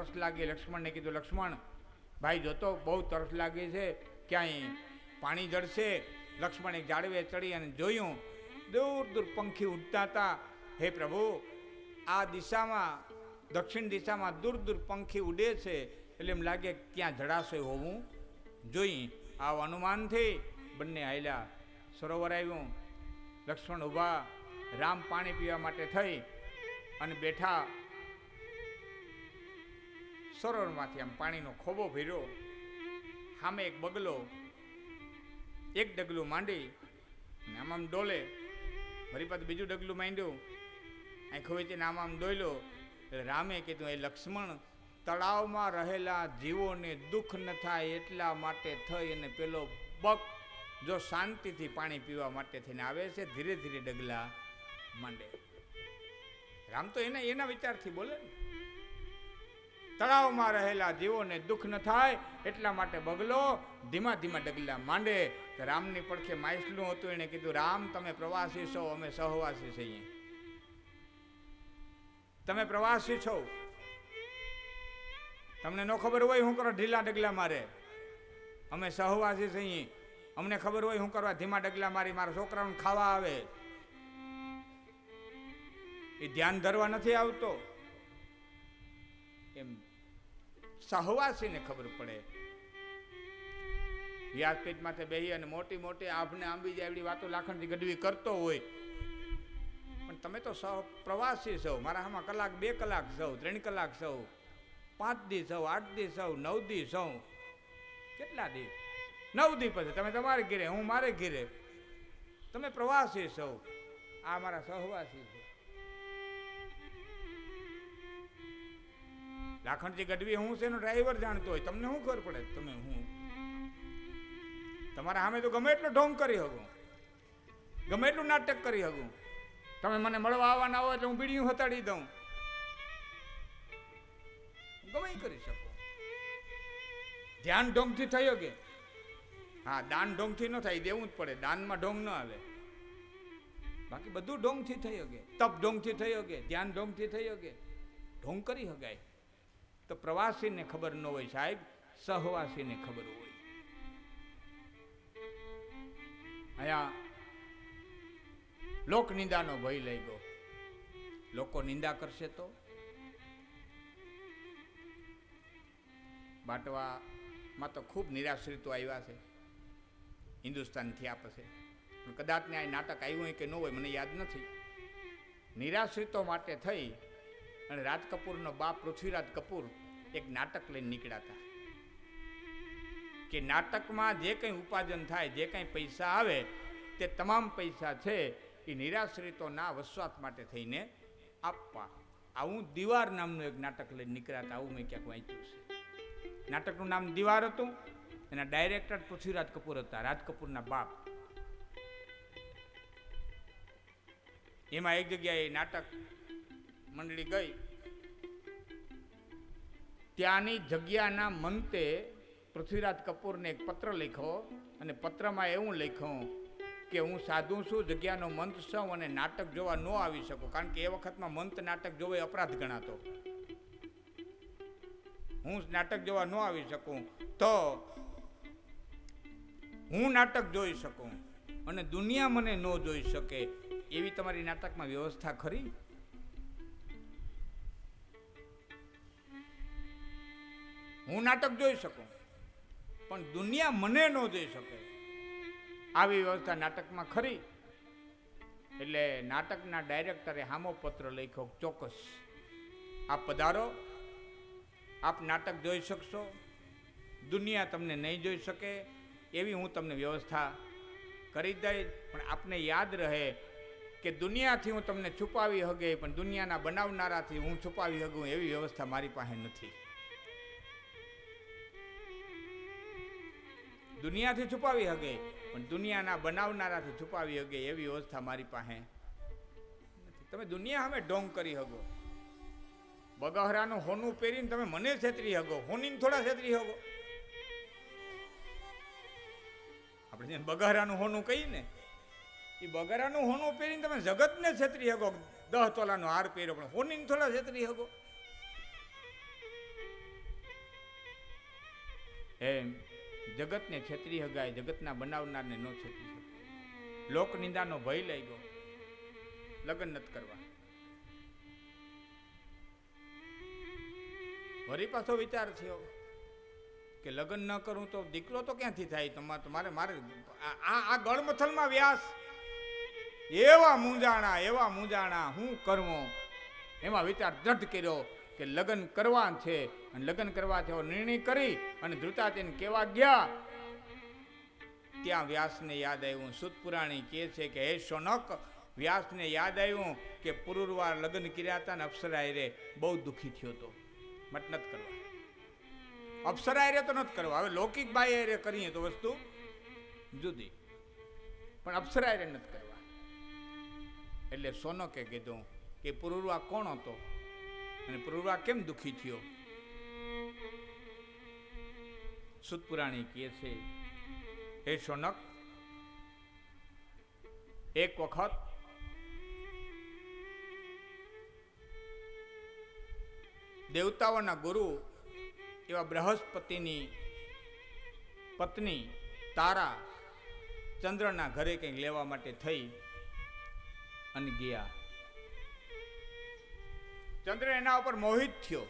તરસ લાગી. લક્ષ્મણને કીધું, લક્ષ્મણ ભાઈ જોતો બહુ તરસ લાગી છે, ક્યાંય પાણી જળશે. લક્ષ્મણ એક ઝાડવે ચડી અને જોયું, દૂર દૂર પંખી ઉડતા હતા. હે પ્રભુ, આ દિશામાં દક્ષિણ દિશામાં દૂર દૂર પંખી ઉડે છે, એટલે એમ લાગે ક્યાં જળાશય હોવું જોઈ. આવ અનુમાનથી બંને હાલ્યા. સરોવર આવ્યું. લક્ષ્મણ ઊભા, રામ પાણી પીવા માટે થઈ અને બેઠા. સરોવરમાંથી આમ પાણીનો ખોબો ભર્યો. સામે એક બગલો એક ડગલું માંડી ને આમ ડોલે. વળી પાછું બીજું ડગલું માંડ્યું, અહીં ખોવીથી આમ ડોલ્યો. રામે કીધું, એ લક્ષ્મણ, તળાવમાં રહેલા જીવોને દુઃખ ન થાય એટલા માટે થઈ અને પેલો બક જો શાંતિથી પાણી પીવા માટે થઈને આવે છે, ધીરે ધીરે ડગલા માંડે. રામ તો એના વિચારથી બોલે ને. તળાવમાં રહેલા જીવોને દુઃખ ન થાય એટલા માટે બગલો ધીમા ધીમા ડગલા માંડે. રામની પડખે માયસલું હતું, એને કીધું, રામ તમે પ્રવાસી છો, અમે સહવાસી છીએ. તમે પ્રવાસી છો, તમને ન ખબર હોય શું કરો ઢીલા ડગલા મારે. અમે સહવાસી છીએ, અમને ખબર હોય શું કરવા ધીમા ડગલા મારી મારા છોકરાઓને ખાવા આવે. એ ધ્યાન ધરવા નથી આવતો. એમ સહવાસીને ખબર પડે. વ્યાસપીઠ માથે બેહી અને મોટી મોટી આભને આંબી જાય એવડી વાતો લાખણથી ગઢવી કરતો હોય, પણ તમે તો પ્રવાસી છો. મારા આમાં કલાક 2 કલાક સૌ, 3 કલાક સૌ, 5 દી સૌ, 8 દી સૌ, 9 દી સૌ. કેટલા દી? 9 દી પછી તમે તમારે ઘેરે, હું મારે ઘેરે. તમે પ્રવાસી છો, આ મારા સહવાસી છે. લાખણજી ગઢવી હું છે એનો ડ્રાઈવર જાણતો હોય, તમને શું ખબર પડે? તમે હું તમારા સામે તો ગમે એટલો ઢોંગ કરી શકું, ગમે એટલું નાટક કરી શકું. તમે મને મળવા આવવાના હોય એટલે હું બીડીયું હતાડી દઉં, ગમે કરી શકો. ધ્યાન ઢોંગથી થયો કે? હા, દાન ઢોંગથી ન થાય, દેવું જ પડે. દાનમાં ઢોંગ ન આવે, બાકી બધું ઢોંગથી થયો કે. તપ ઢોંગથી થયો કે, ધ્યાન ઢોંગથી થયો કે. ઢોંગ કરી શકાય. તો પ્રવાસીને ખબર ન હોય સાહેબ, સહવાસીને ખબર હોય. અહીંયા લોક નિંદાનો ભય લઈ ગયો. લોકો નિંદા કરશે તો. બાટવામાં તો ખૂબ નિરાશ્રિતો આવ્યા છે હિન્દુસ્તાનથી આ પછી. કદાચ ને આ નાટક આવ્યું હોય કે ન હોય મને યાદ નથી. નિરાશ્રિતો માટે થઈ અને રાજ કપૂરનો બાપ પૃથ્વીરાજ કપૂર એક નાટક લઈને નીકળ્યા હતા કે નાટકમાં જે કંઈ ઉપાર્જન થાય, જે કંઈ પૈસા આવે, તે તમામ પૈસા છે એ નિરાશ્રિતોના વસવાટ માટે થઈને આપવા. આવું દીવાર નામનું એક નાટક લઈને નીકળ્યા હતા. આવું મેં ક્યાંક વાંચ્યું છે. નાટકનું નામ દીવાર હતું. એના ડાયરેક્ટર પૃથ્વીરાજ કપૂર હતા, રાજ કપૂરના બાપ. એમાં એક જગ્યાએ નાટક મંડળી ગઈ, ત્યાંની જગ્યાના મંતે પૃથ્વીરાજ કપૂરને એક પત્ર લખ્યો અને પત્રમાં એવું લખ્યું કે હું સાધુ છું, જગ્યાનો મંત છું અને નાટક જોવા ન આવી શકું, કારણ કે એ વખતમાં મંત નાટક જોવા અપરાધ ગણાતો. હું નાટક જોવા ન આવી શકું તો હું નાટક જોઈ શકું અને દુનિયા મને ન જોઈ શકે એવી તમારી નાટકમાં વ્યવસ્થા ખરી? હું નાટક જોઈ શકું પણ દુનિયા મને ન જોઈ શકે આવી વ્યવસ્થા નાટકમાં ખરી? એટલે નાટકના ડાયરેક્ટરે હામો પત્ર લખ્યો, ચોક્કસ આપ પધારો, આપ નાટક જોઈ શકશો, દુનિયા તમને નહીં જોઈ શકે એવી હું તમને વ્યવસ્થા કરી દઈશ, પણ આપને યાદ રહે કે દુનિયાથી હું તમને છુપાવી હગે પણ દુનિયાના બનાવનારાથી હું છુપાવી હગું એવી વ્યવસ્થા મારી પાસે નથી. દુનિયાથી છુપાવી હગે પણ દુનિયાના બનાવનારાથી છુપાવી હગે એવી વ્યવસ્થા મારી પાસે નથી. તમે દુનિયા સામે ઢોંગ કરી હગો, બગહરાનું હોનું પહેરીને તમે મને છેતરી હગો, હોનીને થોડા છેતરી હગો. આપણે જેને બગહરાનું હોનું કહીએ ને, એ બગહરાનું હોનું પહેરીને તમે જગતને છેતરી હગો. 10 તોલાનો હાર પહેર્યો પણ હોનીને થોડા છેતરી હગો. એમ જગતને છેતરી હગાય, જગતના બનાવનારને ન છેતરી શકાય. લોક નિંદાનો ભય લઈ ગયો, લગ્ન નથી કરવા. વળી પાછો વિચાર થયો કે લગ્ન ન કરું તો દીકરો તો ક્યાંથી થાય? તમારે મારે આ ગળમથલમાં વ્યાસ એવા મૂંઝાણા હું કરવો. એમાં વિચાર દ્રઢ કર્યો કે લગ્ન કરવા છે, અને લગ્ન કરવા છે નિર્ણય કરી અને ધ્રુતાતીને કેવા ગયા, ત્યાં વ્યાસને યાદ આવ્યું. સુત પુરાણી કહે છે કે હે શૌનક, વ્યાસને યાદ આવ્યું કે પુરુરવાર લગ્ન કર્યા હતા ને અપ્સરાએ રે બહુ દુઃખી થયો હતો, મત નથી કરવા. અપ્સરાએ રે તો નથી કરવા. હવે લૌકિક બાઈ રે કરીએ તો વસ્તુ જુદી, પણ અપ્સરાએ રે નથી કરવા. એટલે શૌનકે કીધું કે પુરુરવા કોણ હતો અને પુરુરવા કેમ દુઃખી થયો? સુત પુરાણી કહે છે, હે શૌનક, એક વખત દેવતાઓના ગુરુ એવા બૃહસ્પતિની પત્ની તારા ચંદ્રના ઘરે કંઈક લેવા માટે થઈ અને ગયા. ચંદ્ર એના ઉપર મોહિત થયો.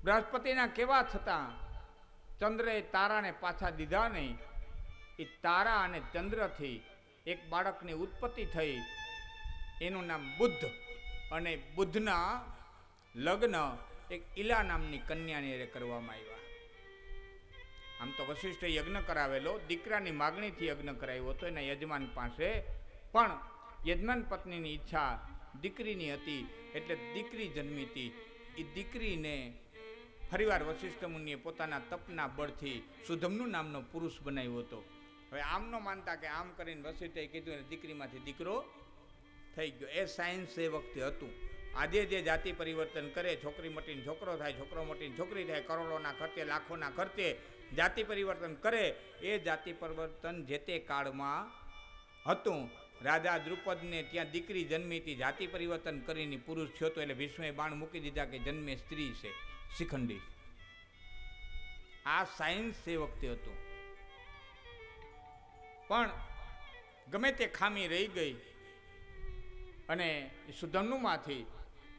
બૃહસ્પતિના કેવા થતા ચંદ્રએ તારાને પાછા દીધા નહીં. એ તારા અને ચંદ્રથી એક બાળકની ઉત્પત્તિ થઈ, એનું નામ બુદ્ધ, અને બુદ્ધના લગ્ન એક ઈલા નામની કન્યાને કરવામાં આવ્યા. આમ તો વશિષ્ઠે યજ્ઞ કરાવેલો, દીકરાની માગણીથી યજ્ઞ કરાવ્યો હતો એના યજમાન પાસે, પણ યજમાન પત્નીની ઈચ્છા દીકરીની હતી એટલે દીકરી જન્મી હતી. એ દીકરીને ફરીવાર વશિષ્ઠ મુનિએ પોતાના તપના બળથી સુધમનુ નામનો પુરુષ બનાવ્યો હતો. હવે આમ ન માનતા કે આમ કરીને વશિષ્ઠે કીધું અને દીકરીમાંથી દીકરો થઈ ગયો. એ સાયન્સ એ વખતે હતું. આજે જે જાતિ પરિવર્તન કરે, છોકરી મટીને છોકરો થાય, છોકરો મટીને છોકરી થાય, કરોડોના ખર્ચે લાખોના ખર્ચે જાતિ પરિવર્તન કરે, એ જાતિ પરિવર્તન જે તે કાળમાં હતું. રાજા દ્રુપદને ત્યાં દીકરી જન્મી હતી, જાતિ પરિવર્તન કરીને પુરુષ થયો હતો, એટલે વિષ્ણુએ બાણ મૂકી દીધા કે જન્મે સ્ત્રી છે, શિખંડી. આ સાયન્સ એ વખતે હતું. પણ ગમે તે ખામી રહી ગઈ અને સુધમનુમાંથી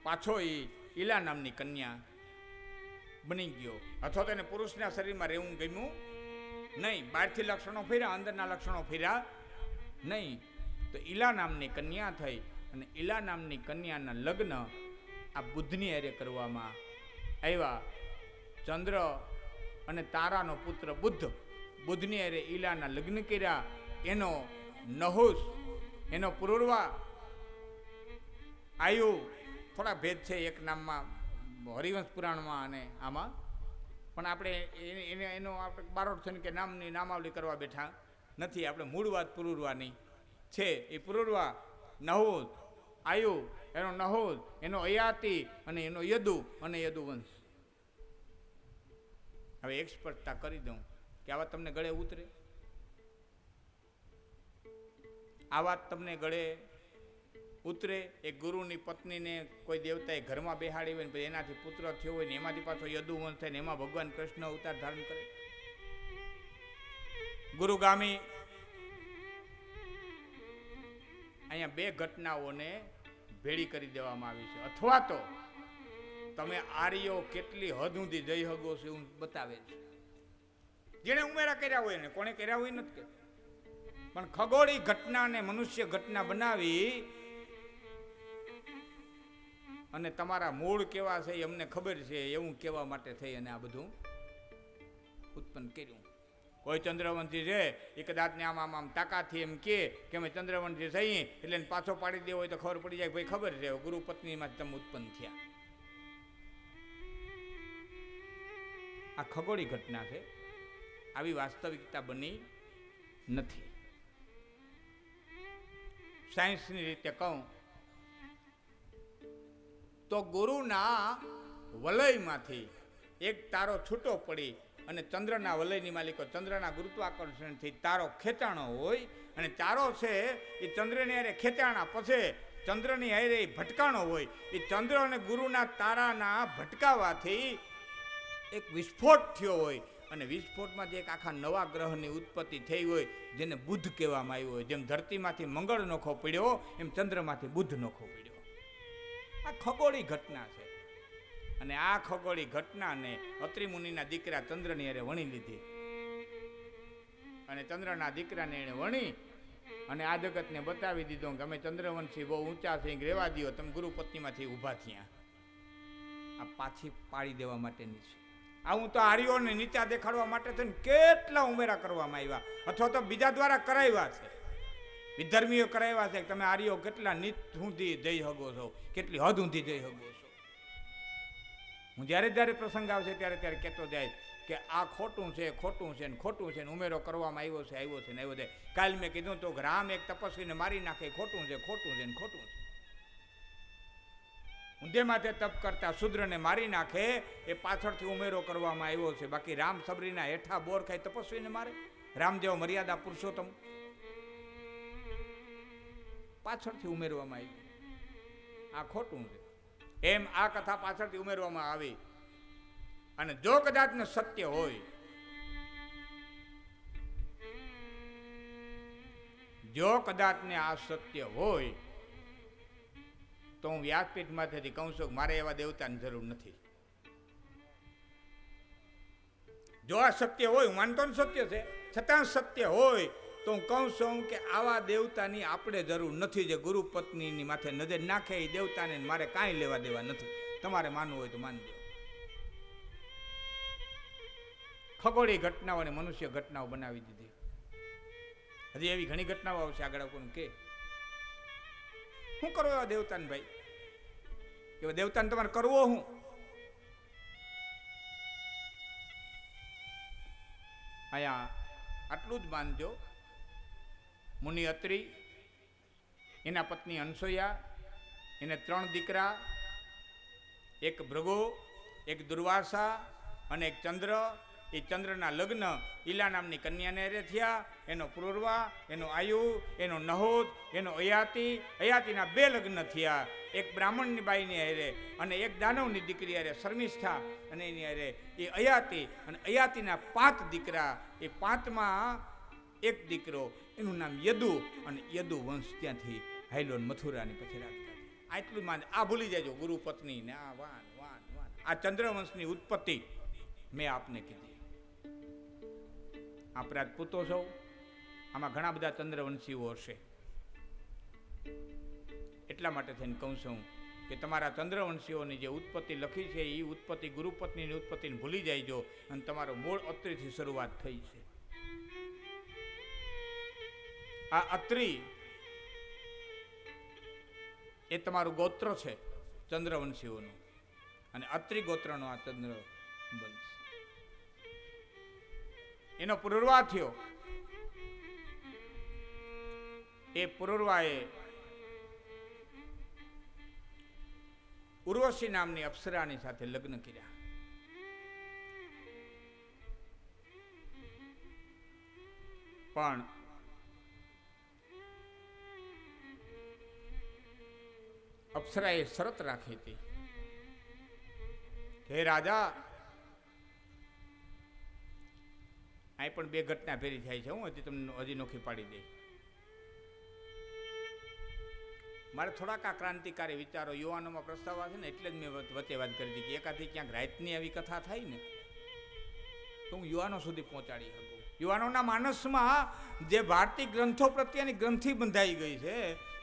પાછો એ ઈલા નામની કન્યા બની ગયો. અથવા તો એને પુરુષના શરીરમાં રહેવું ગમ્યું નહીં. બહારથી લક્ષણો ફર્યા, અંદરના લક્ષણો ફર્યા નહીં. તો ઈલા નામની કન્યા થઈ, અને ઈલા નામની કન્યાના લગ્ન આ બુદ્ધની હારે કરવામાં આવ્યા. ચંદ્ર અને તારાનો પુત્ર બુદ્ધ, બુદ્ધની હારે ઈલાના લગ્ન કર્યા. એનો નહુસ, એનો પુરુરવા, આયુ, થોડા ભેદ છે એક નામમાં હરિવંશ પુરાણમાં અને આમાં, પણ આપણે એનો આપણે બારોટ થઈને કે નામની નામાવલી કરવા બેઠા નથી. આપણે મૂળ વાત પુરુરવાની છે. એ પુરુરવા, નહુસ, આયુ, એનો નહુસ, એનો અયાતિ અને એનો યદુ અને યદુવંશ. હવે એક સ્પષ્ટતા કરી દઉં કે આ વાત તમને ગળે ઉતરે? આ વાત તમને ગળે ઉતરે? એક ગુરુની પત્નીને કોઈ દેવતાએ ઘરમાં બેહાડી હોય ને પછી એનાથી પુત્ર થયો હોય ને એમાંથી પાછો યદુવંશ થાય ને એમાં ભગવાન કૃષ્ણ અવતાર ધારણ કરે? ગુરુગામી અહીંયા બે ઘટનાઓને ભેળી કરી દેવામાં આવી છે. અથવા તો તમે આર્યો કેટલી હદ સુધી જઈ હગો છો એવું બતાવે છે. જેને ઉમેરા કર્યા હોય ને, કોણે કર્યા હોય નથી કે, પણ ખગોળી ઘટનાને મનુષ્ય ઘટના બનાવી અને તમારા મૂળ કેવા છે એ અમને ખબર છે એવું કહેવા માટે થઈ અને આ બધું ઉત્પન્ન કર્યું. કોઈ ચંદ્રવંશી છે એ કદાચ ને આમ તાકાતથી એમ કે અમે ચંદ્રવંશી થઈ એટલે પાછો પાડી દેવો હોય તો ખબર પડી જાય ભાઈ ખબર છે ગુરુ પત્નીમાં તમે ઉત્પન્ન થયા. આ ખગોળી ઘટના છે. આવી વાસ્તવિકતા બની નથી. સાયન્સની રીતે કહું તો ગુરુના વલયમાંથી એક તારો છૂટો પડી અને ચંદ્રના વલયની માલિકો ચંદ્રના ગુરુત્વાકર્ષણથી તારો ખેંચાણો હોય અને તારો છે એ ચંદ્રની હારે ખેંચાણા પછી ચંદ્રની હારે ભટકાણો હોય. એ ચંદ્ર અને ગુરુના તારાના ભટકાવાથી એક વિસ્ફોટ થયો હોય અને વિસ્ફોટમાંથી એક આખા નવા ગ્રહની ઉત્પત્તિ થઈ હોય, જેને બુધ કહેવામાં આવ્યું હોય. જેમ ધરતીમાંથી મંગળ નોખો પડ્યો એમ ચંદ્રમાંથી બુધ નોખો પડ્યો. આ ખગોળી ઘટના છે. અને આ ખગોળી ઘટનાને અત્રિ મુનિના દીકરા ચંદ્રની હારે વણી લીધી. અને ચંદ્રના દીકરાને એને વણી અને આ જગતને બતાવી દીધો કે અમે ચંદ્રવંશી બહુ ઊંચા છે, રહેવા દો, તમે ગુરુ પત્નીમાંથી ઊભા થયા. આ પાછી પાડી દેવા માટેની છે. આ હું તો આર્યોને નીચા દેખાડવા માટે થઈને કેટલા ઉમેરા કરવામાં આવ્યા, અથવા તો બીજા દ્વારા કરાવ્યા છે, વિધર્મીઓ કરાવ્યા છે. તમે આર્યો કેટલા નીચ સુધી જઈ શકો છો, કેટલી હદ ઊંધી જઈ શકો છો. હું જ્યારે જ્યારે પ્રસંગ આવશે ત્યારે ત્યારે કહેતો જાય કે આ ખોટું છે, ખોટું છે ને ખોટું છે ને ઉમેરો કરવામાં આવ્યો છે, આવ્યો છે ને આવ્યો છે. કાલ મેં કીધું તો રામ એક તપસ્વીને મારી નાખે, ખોટું છે, ખોટું છે ને ખોટું છે. ઊંધે માથે તપ કરતા શૂદ્રને મારી નાખે એ પાછળથી ઉમેરો કરવામાં આવ્યો છે. બાકી રામ સબરીના હેઠા બોર ખાઈ તપસ્વીને મારે? રામ જેવો મર્યાદા પુરુષોત્તમ પાછળથી ઉમેરવામાં આવી. આ ખોટું છે. એમ આ કથા પાછળથી ઉમેરવામાં આવી. અને જો કદાચ ને સત્ય હોય, જો કદાચ ને આ સત્ય હોય તો હું વ્યાસપીઠમાંથી કહું છું કે મારે એવા દેવતાની જરૂર નથી. જો આ સત્ય હોય, હું માનતો ને સત્ય છે, છતાં સત્ય હોય તો હું કહું છું કે આવા દેવતાની આપણે જરૂર નથી. જે ગુરુ પત્નીની માથે નજર નાખે એ દેવતાને મારે કાંઈ લેવા દેવા નથી. તમારે માનવું હોય તો માની દો. ખગોળી ઘટનાઓ અને મનુષ્ય ઘટનાઓ બનાવી દીધી. હજી એવી ઘણી ઘટનાઓ આવશે આગળ. કોણ કે શું કરો એવા દેવતાને? ભાઈ એવા દેવતાને તમારે કરવો હું? અહીંયા આટલું જ માનજો. મુનિ અત્રિ, એના પત્ની અનસૂયા, એને 3 દીકરા, એક ભૃગુ, એક દુર્વાસા અને એક ચંદ્ર. એ ચંદ્રના લગ્ન ઈલા નામની કન્યાને હારે થયા. એનો પૂર્વા, એનો આયુ, એનો નહોદ, એનો અયાતિ. અયાતિના 2 લગ્ન થયા. એક બ્રાહ્મણની બાઈની હારે અને એક દાનવની દીકરી હારે શર્મિષ્ઠા અને એની હારે એ અયાતિ. અને અયાતિના 5 દીકરા. એ 5માં એક દીકરો, એનું નામ યદુ. અને યદુ વંશ ત્યાંથી હાઈલોન મથુરાની પછી રાજગાદી. આટલું માન. આ ભૂલી જાયજો ગુરુ પત્ની ને આ વાન વાન વાન. આ ચંદ્રવંશની ઉત્પત્તિ મેં આપને કીધી. આપ રાજપૂતો છો, આમાં ઘણા બધા ચંદ્રવંશીઓ હશે. એટલા માટે થઈને કહું છું કે તમારા ચંદ્રવંશીઓની જે ઉત્પત્તિ લખી છે એ ઉત્પત્તિ ગુરુપત્નીની ઉત્પત્તિને ભૂલી જાયજો. અને તમારો મૂળ અત્રિથી શરૂઆત થઈ છે. આ અત્રિ એ તમારું ગોત્ર છે ચંદ્રવંશીઓનું. અને અત્રિ ગોત્રનો આ ચંદ્ર વંશ. એનો પુરુરવા થયો. એ પુરુરવાએ ઉર્વશી નામની અપ્સરાની સાથે લગ્ન કર્યા. પણ અપ્સરાએ શરત રાખી હતી કે રાજા, અહીં પણ 2 ઘટના ફેરી થાય છે. હું હજી નોખી પાડી દઈ. મારે થોડાક આ ક્રાંતિકારી વિચારો યુવાનોમાં પ્રસ્તાવ આવે છે ને, એટલે જ મેં વચ્ચે વાત કરી હતી કે એકાથી ક્યાંક રાતની આવી કથા થાય ને તો હું યુવાનો સુધી પહોંચાડી શકું. યુવાનોના માનસમાં જે ભારતીય ગ્રંથો પ્રત્યેની ગ્રંથિ બંધાઈ ગઈ છે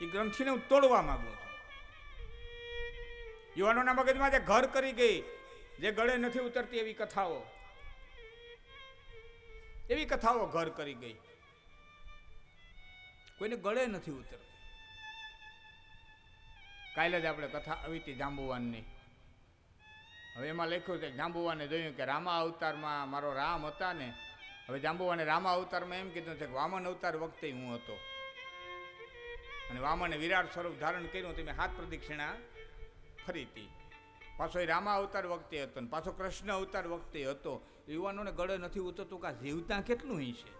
એ ગ્રંથિને હું તોડવા માંગુ છું. યુવાનોના મગજમાં જે ઘર કરી ગઈ, જે ગળે નથી ઉતરતી એવી કથાઓ, એવી કથાઓ ઘર કરી ગઈ, કોઈને ગળે નથી ઉતરતી. કાલે જ આપણે કથા આવી હતી જાંબુવાનની. હવે એમાં લખ્યું છે જાંબુવાને જોયું કે રામા અવતારમાં મારો રામ હતા ને. હવે જાંબુવાને રામા અવતારમાં એમ કીધું છે કે વામન અવતાર વખતે હું હતો અને વામને વિરાટ સ્વરૂપ ધારણ કર્યું. તમે 7 પ્રદક્ષિણા ફરી હતી. પાછો એ રામા અવતાર વખતે હતો ને પાછો કૃષ્ણ અવતાર વખતે હતો. યુવાનોને ગળે નથી ઉતરતું કે જીવતા કેટલું છે.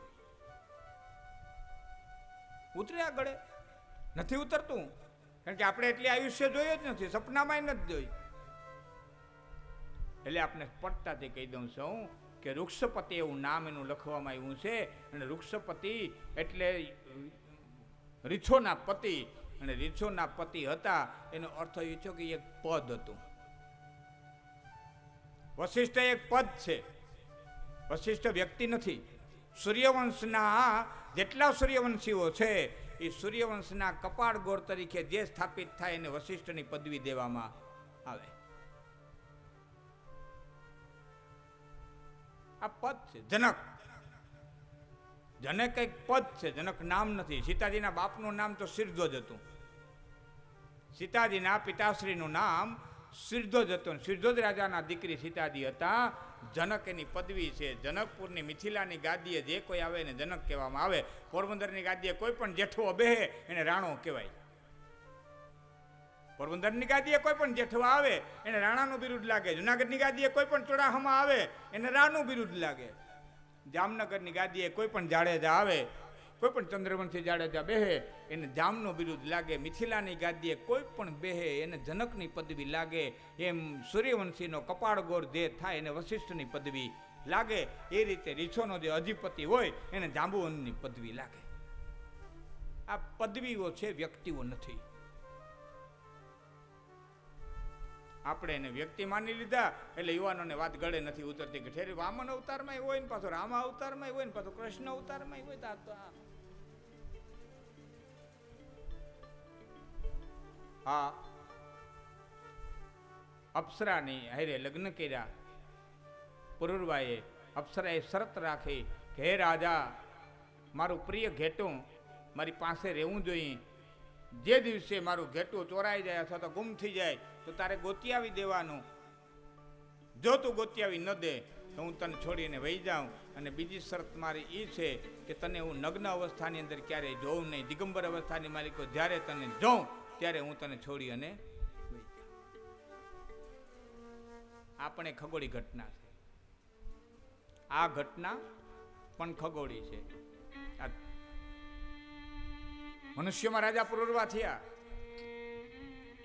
ઉતરે આ ગળે નથી ઉતરતું, કારણ કે આપણે એટલી આયુષ્ય જોઈએ જ નથી, સપનામાં નથી જોઈ. એટલે આપણે સ્પષ્ટતાથી કહી દઉં છું કે વૃક્ષપતિ એવું નામ એનું લખવામાં આવ્યું છે. અને વૃક્ષપતિ એટલે રીછોના પતિ, અને રીછોના પતિ હતા એનો અર્થ એ છે કે એક પદ હતું. વશિષ્ઠ એક પદ છે, વશિષ્ઠ વ્યક્તિ નથી. સૂર્યવંશના જેટલા સૂર્યવંશીઓ છે એ સૂર્યવંશના કપાળ ગોર તરીકે જે સ્થાપિત થાય એને વશિષ્ઠની પદવી દેવામાં આવે. આ પદ છે. જનક, જનક એક પદ છે, જનક નામ નથી. સીતાજીના બાપનું નામ તો સિરધ્વજ હતું. સીતાજીના પિતાશ્રીનું નામ સિરધ્વજ હતું. સિરધ્વજ રાજાના દીકરી સીતાજી હતા. જનક એની પદવી છે. જનકપુરની મિથિલાની ગાદીએ જે કોઈ આવે એને જનક કહેવામાં આવે. પોરબંદરની ગાદીએ કોઈ પણ જેઠવો બેહે એને રાણો કહેવાય. પોરબંદરની ગાદીએ કોઈ પણ જેઠવા આવે એને રાણાનું બિરુદ લાગે. જુનાગઢની ગાદીએ કોઈ પણ ચોડાહમાં આવે એને રાનું બિરુદ લાગે. જામનગરની ગાદીએ કોઈ પણ જાડેજા આવે, કોઈ પણ ચંદ્રવંશી જાડેજા બેહે એને જામનું બિરુદ લાગે. મિથિલાની ગાદીએ કોઈ પણ બેહે એને જનકની પદવી લાગે. એમ સૂર્યવંશીનો કપાળગોર જે થાય એને વશિષ્ઠની પદવી લાગે. એ રીતે રીછોનો જે અધિપતિ હોય એને જાંબુવનની પદવી લાગે. આ પદવીઓ છે, વ્યક્તિઓ નથી. આપણે એને વ્યક્તિ માની લીધા એટલે યુવાનોને વાત ગળે નથી ઉતરતી કે ઠેરી વામન અવતારમાં હોય ને પાછો રામ અવતારમાં હોય ને પાછો કૃષ્ણ અવતારમાં હોય. તો આ અપ્સરાની હારે લગ્ન કર્યા. પુરુરવાએ અપ્સરાએ શરત રાખી કે હે રાજા, મારું પ્રિય ઘેટું મારી પાસે રહેવું જોઈએ. જે દિવસે મારું ઘેટું ચોરાઈ જાય અથવા તો ગુમ થઈ જાય તો તારે ગોતી આવી દેવાનું. જો તું ગોતી આવી ન દે તો હું તને છોડીને વહી જાઉં. અને બીજી શરત મારી એ છે કે તને હું નગ્ન અવસ્થાની અંદર ક્યારેય જોઉં નહીં. દિગંબર અવસ્થાની માલિકો જ્યારે તને જોઉં ત્યારે હું તને છોડી અને વહી જાઉં. આ પણ એક ખગોળી ઘટના છે. આ ઘટના પણ ખગોળી છે. મનુષ્યમાં રાજા પુરુરવા થયા,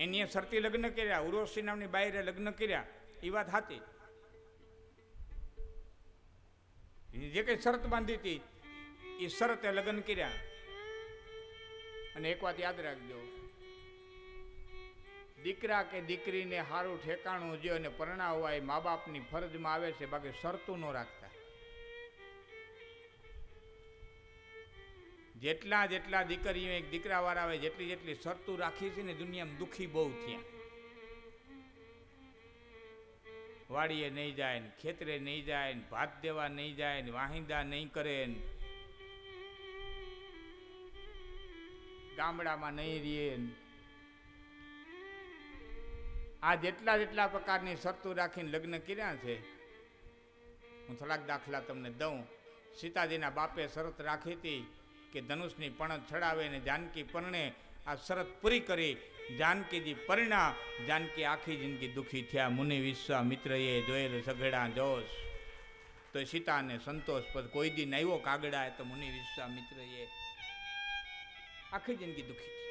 એની શરતી લગ્ન કર્યા, ઉર્વશી નામની બાયરે લગ્ન કર્યા. એ વાત સાચી. જે કઈ શરત બાંધી હતી એ શરતે લગ્ન કર્યા. અને એક વાત યાદ રાખજો, દીકરા કે દીકરીને સારું ઠેકાણું જો અને પરણાવવા એ મા બાપની ફરજમાં આવે છે. બાકી શરતું ન રાખતા. જેટલા જેટલા દીકરીઓ એક દીકરા વાળા આવે જેટલી જેટલી શરતું રાખી છે ને દુનિયામાં દુઃખી બહુ થયા. વાડીએ નહીં જાય ને, ખેતરે નહીં જાય ને, ભાત દેવા નહીં જાય ને, વાહિંદા નહીં કરે ને, ગામડામાં નહીં રહે ને. આ જેટલા જેટલા પ્રકારની શરતું રાખીને લગ્ન કર્યા છે. હું થોડાક દાખલા તમને દઉં. સીતાજીના બાપે શરત રાખી હતી કે ધનુષની પણત ચડાવે ને જાનકી પરણે. આ શરત પૂરી કરી જાનકીજી પરણા. જાનકી આખી જિંદગી દુઃખી થયા. મુનિ વિશ્વામિત્રએ જોયેલ સઘળા જોશ તો સીતાને સંતોષ. પર કોઈ દિન આવ્યો કાગડા તો મુનિ વિશ્વામિત્રએ આખી જિંદગી દુઃખી થયા.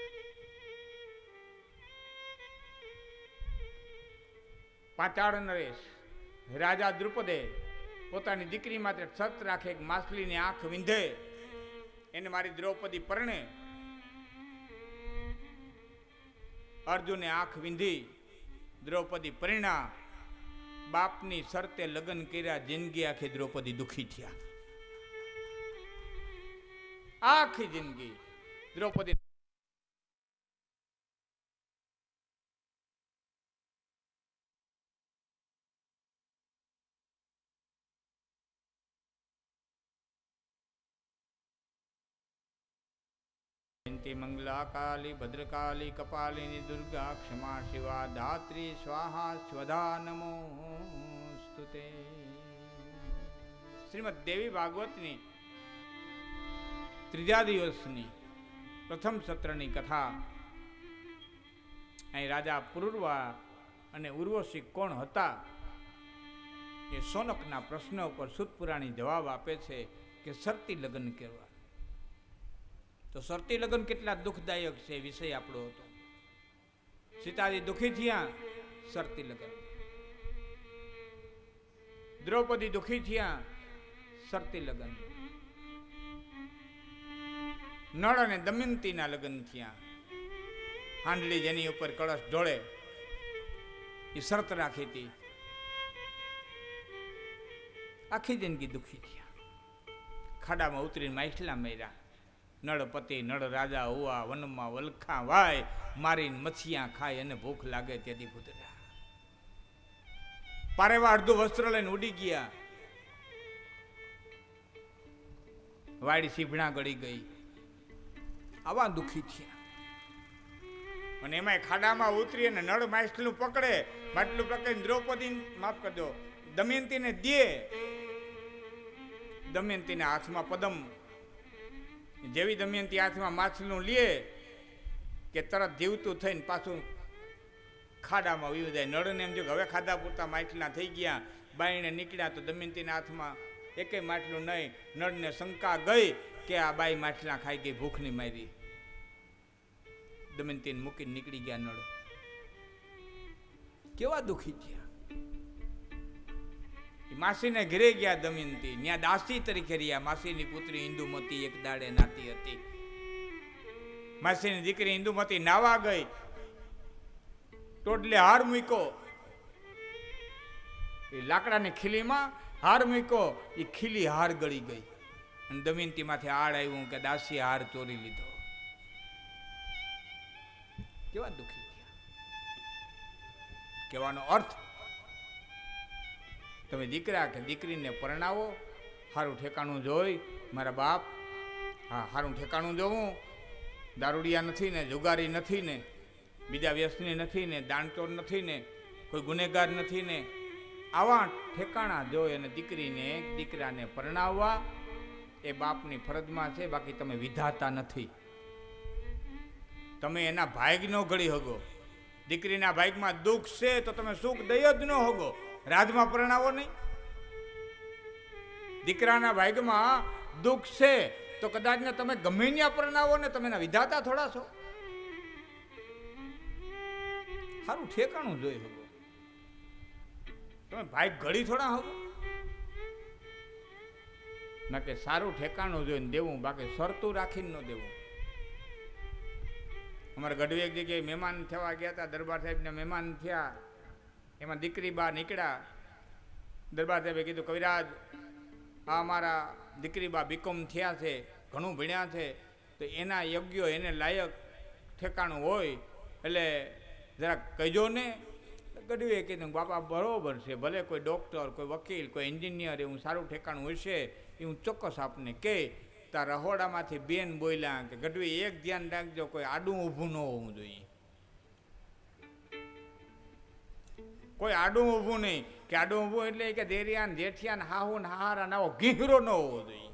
પાંચાળ નરેશ રાજા દ્રુપદે પોતાની દીકરી માટે શરત રાખે કે માછલીની આંખ વિંધે એને મારી દ્રૌપદી પરણે. અર્જુને આંખ વિંધી, દ્રૌપદી પરિણા. બાપની શરતે લગ્ન કર્યા. જિંદગી આખી દ્રૌપદી દુઃખી થયા. આખી જિંદગી દ્રૌપદી મંગલા કાલી ભદ્રકાલી કપાલિની દુર્ગા ક્ષમા શિવા ધાત્રી સ્વાહા સ્વધા નમોસ્તુતે. શ્રીમદ દેવી ભાગવતની ત્રીજા દિવસની પ્રથમ સત્રની કથા. અહીં રાજા પુરુરવા અને ઉર્વશી કોણ હતા એ સોનકના પ્રશ્ન ઉપર સૂત પુરાણી જવાબ આપે છે કે શરતી લગ્ન કરવા. તો શરતી લગ્ન કેટલા દુઃખદાયક છે વિષય આપણો હતો. સીતાજી દુઃખી થયા શરતી લગ્ન. દ્રૌપદી દુખી થયા, શરતી લગ્ન. નળ અને દમયંતીના લગ્ન થયા. હાંડલી જેની ઉપર કળશ ઢોળે એ શરત રાખી હતી. આખી જિંદગી દુખી થયા. ખાડામાં ઉતરીને માછલા મેર્યા. નળપતિ નળ રાજા હોવા વનમાં વલખા વાય, મારીને મચ્છિયા ખાય અને ભૂખ લાગે તેથી ભૂતરા. પારેવા અડધું વસ્ત્ર લઈને ઉડી ગયા. વાડી સીભણા ગળી ગઈ. આવા દુખી થયા. અને એમાં ખાડામાં ઉતરી અને નળ માછલું પકડે, માટલું પકડીને દ્રૌપદી માફ કરજો દમયંતીને દે. દમયંતીના હાથમાં પદમ. જેવી દમયંતી હાથમાં માછલું લે કે તરત જીવતું થઈને પાછું ખાડામાં વયું જાય. નળને એમ જો હવે ખાધા પૂરતા માછલા થઈ ગયા, બાઈને નીકળ્યા તો દમયંતીના હાથમાં એકેય માટલું નહીં. નળને શંકા ગઈ કે આ બાઈ માછલા ખાઈ ગઈ, ભૂખની મારી. દમયંતીને મૂકીને નીકળી ગયા નળ. કેવા દુખી થયા. માસીને ઘરે ગયા દમયંતી, ત્યાં દાસી તરીકે રહ્યા. માસીની પુત્રી ઇન્દુમતી એક દાડે નાતી હતી. માસીની દીકરી ઇન્દુમતી નાવા ગઈ, ટોડલે હાર મૂક્યો. એ લાકડાની ખીલીમાં હાર મૂક્યો, એ ખીલી હાર ગળી ગઈ. અને દમયંતી માંથી આડ આવ્યું કે દાસી હાર ચોરી લીધો. કેવા દુખી થયા. કહેવાનો અર્થ, તમે દીકરા કે દીકરીને પરણાવો, સારું ઠેકાણું જોઈ. મારા બાપ, હા સારું ઠેકાણું જોવું. દારૂડિયા નથી ને, જુગારી નથી ને, બીજા વ્યસની નથી ને, દાણચોર નથી ને, કોઈ ગુનેગાર નથી ને, આવા ઠેકાણા જોઈ અને દીકરીને દીકરાને પરણાવવા એ બાપની ફરજમાં છે. બાકી તમે વિધાતા નથી. તમે એના ભાગ ન ઘડી હગો. દીકરીના ભાગમાં દુઃખ છે તો તમે સુખ દઈ જ ન હગો. રાજમાં પરણાવો નહીં. દીકરાના ભાગમાં દુઃખ છે તો કદાચ ને તમે ગમે ત્યાં પરણાવો ને, તમે એના વિધાતા થોડા છો. સારું ઠેકાણું જોઈ હગો. તમે ભાગ ઘડી થોડા હગો. ના કે સારું ઠેકાણું જોઈને દેવું, બાકી શરતું રાખીને ન દેવું. અમારા ગઢવી એક જગ્યાએ મહેમાન થવા ગયા હતા. દરબાર સાહેબને મહેમાન થયા. એમાં દીકરી બા નીકળ્યા. દરબાર સાહેબે કીધું, કવિરાજ આ અમારા દીકરી બા બીકોમ થયા છે, ઘણું ભણ્યા છે, તો એના યોગ્ય એને લાયક ઠેકાણું હોય એટલે જરાક કહેજો ને. ગઢવીએ કીધું, બાપા બરોબર છે, ભલે કોઈ ડૉક્ટર, કોઈ વકીલ, કોઈ એન્જિનિયર એવું સારું ઠેકાણું હશે એ હું ચોક્કસ આપને કહે. તાર રહોડામાંથી બેન બોલ્યા કે ગઢવી એક ધ્યાન રાખજો, કોઈ આડું ઊભું ન હોવું જોઈએ. કોઈ આડું ઊભું નહીં. કે આડું ઊભું એટલે કે દેરિયાન જેઠિયાન હાહુ ને હારા નાવો ઘીરો ન હોવો જોઈએ.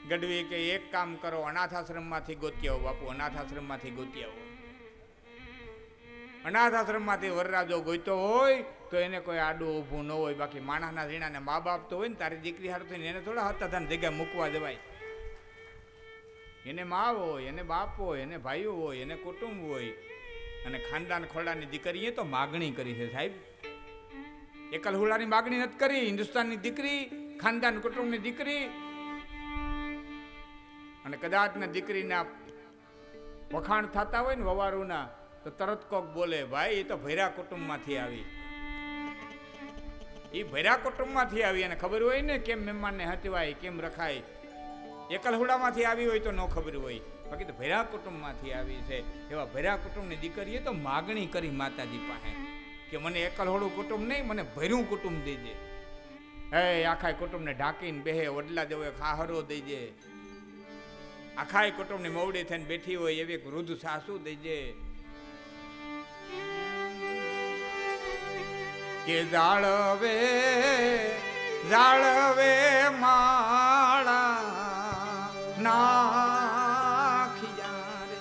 ગઢવી કે એક કામ કરો, અનાથાશ્રમમાંથી ગોતી આવો. બાપુ અનાથાશ્રમમાંથી ગોતી આવો. અનાથાશ્રમમાંથી વરરાજો ગોઈતો હોય તો એને કોઈ આડું ઊભું ન હોય. બાકી માણસના ઝીણાને મા બાપ તો હોય ને, તારી દીકરી હારું થઈને એને થોડા હતા થઈને જગ્યા મૂકવા જવાય. એને મા હોય, એને બાપ હોય, એને ભાઈઓ હોય, એને કુટુંબ હોય. અને ખાનદાન ખોરડાની દીકરીએ તો માગણી કરી છે સાહેબ. એકલ હુલાની માગણી નથી કરી. હિન્દુસ્તાનની દીકરી, ખાનદાન કુટુંબની દીકરી. અને કદાચ ને દીકરીના વખાણ થતા હોય ને વવારુના, તો તરત કોક બોલે, ભાઈ એ તો ભૈરા કુટુંબમાંથી આવી. એ ભૈરા કુટુંબમાંથી આવી અને ખબર હોય ને કેમ મહેમાનને હચવાય, કેમ રખાય. એકલહુડામાંથી આવી હોય તો ન ખબર હોય. બાકી તો ભૈરા કુટુંબમાંથી આવી છે. એવા ભૈરા કુટુંબની દીકરીએ તો માગણી કરી માતાજી પાસે કે મને એકલહોડું કુટુંબ નહીં, મને ભૈરું કુટુંબ દેજે. હે આખા કુટુંબને ઢાંકીને બેહે, વડલા જેવો એક હાહરો દેજે. આખા કુટુંબની મોવડી થઈને બેઠી હોય એવી એક વૃદ્ધ સાસુ દેજે. કે જાળવે જાળવે માળા નાખિયા રે,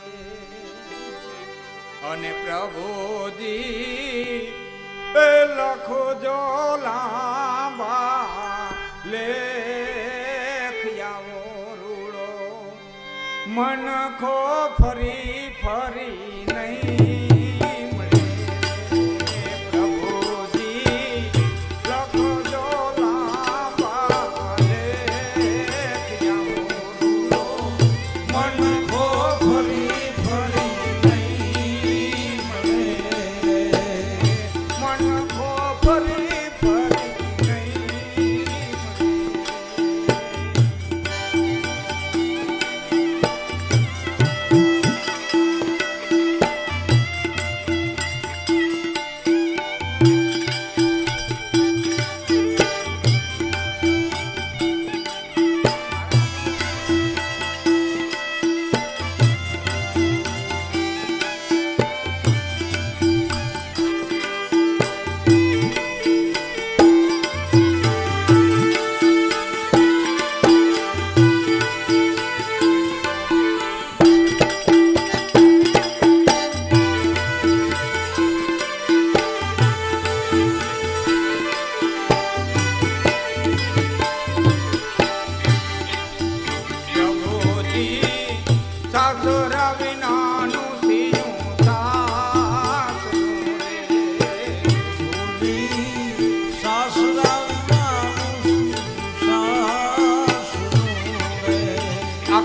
અને પ્રભુજી લખો જો લાંબા લેખિયાઓ રૂડો, મનખો ફરી ફરી નહીં મળે. પ્રભુજી